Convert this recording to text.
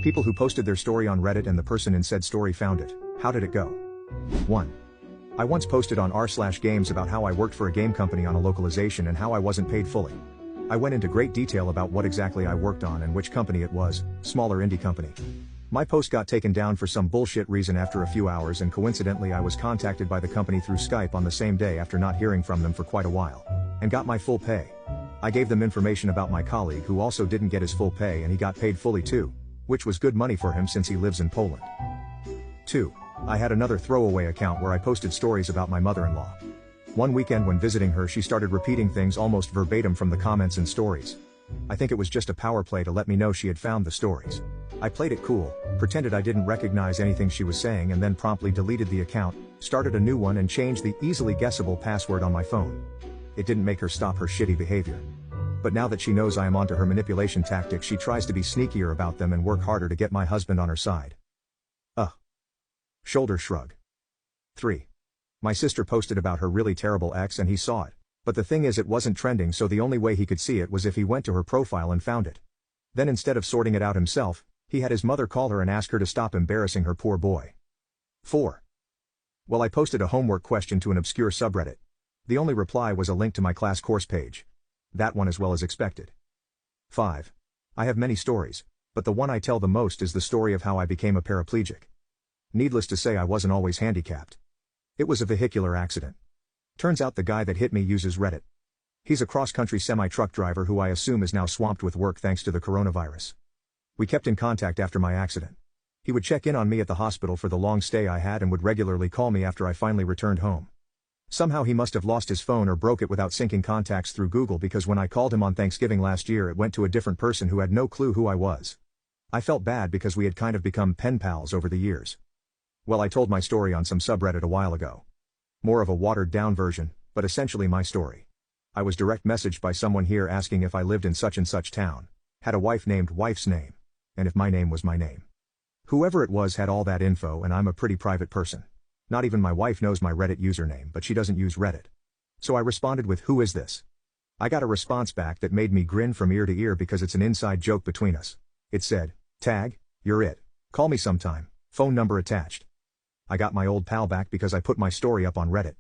People who posted their story on Reddit and the person in said story found it. How did it go? 1. I once posted on r/games about how I worked for a game company on a localization and how I wasn't paid fully. I went into great detail about what exactly I worked on and which company it was, smaller indie company. My post got taken down for some bullshit reason after a few hours, and coincidentally I was contacted by the company through Skype on the same day after not hearing from them for quite a while. And got my full pay. I gave them information about my colleague who also didn't get his full pay, and he got paid fully too, which was good money for him since he lives in Poland. 2. I had another throwaway account where I posted stories about my mother-in-law. One weekend when visiting her, she started repeating things almost verbatim from the comments and stories. I think it was just a power play to let me know she had found the stories. I played it cool, pretended I didn't recognize anything she was saying, and then promptly deleted the account, started a new one, and changed the easily guessable password on my phone. It didn't make her stop her shitty behavior. But now that she knows I am onto her manipulation tactics, she tries to be sneakier about them and work harder to get my husband on her side. Shoulder shrug. 3. My sister posted about her really terrible ex and he saw it. But the thing is, it wasn't trending, so the only way he could see it was if he went to her profile and found it. Then instead of sorting it out himself, he had his mother call her and ask her to stop embarrassing her poor boy. 4. Well, I posted a homework question to an obscure subreddit. The only reply was a link to my class course page. That one as well as expected. 5. I have many stories, but the one I tell the most is the story of how I became a paraplegic. Needless to say, I wasn't always handicapped. It was a vehicular accident. Turns out the guy that hit me uses Reddit. He's a cross-country semi-truck driver who I assume is now swamped with work thanks to the coronavirus. We kept in contact after my accident. He would check in on me at the hospital for the long stay I had and would regularly call me after I finally returned home. Somehow he must have lost his phone or broke it without syncing contacts through Google, because when I called him on Thanksgiving last year, it went to a different person who had no clue who I was. I felt bad because we had kind of become pen pals over the years. Well, I told my story on some subreddit a while ago. More of a watered-down version, but essentially my story. I was direct messaged by someone here asking if I lived in such and such town, had a wife named wife's name, and if my name was my name. Whoever it was had all that info, and I'm a pretty private person. Not even my wife knows my Reddit username, but she doesn't use Reddit. So I responded with, "Who is this?" I got a response back that made me grin from ear to ear because it's an inside joke between us. It said, "Tag, you're it. Call me sometime. Phone number attached." I got my old pal back because I put my story up on Reddit.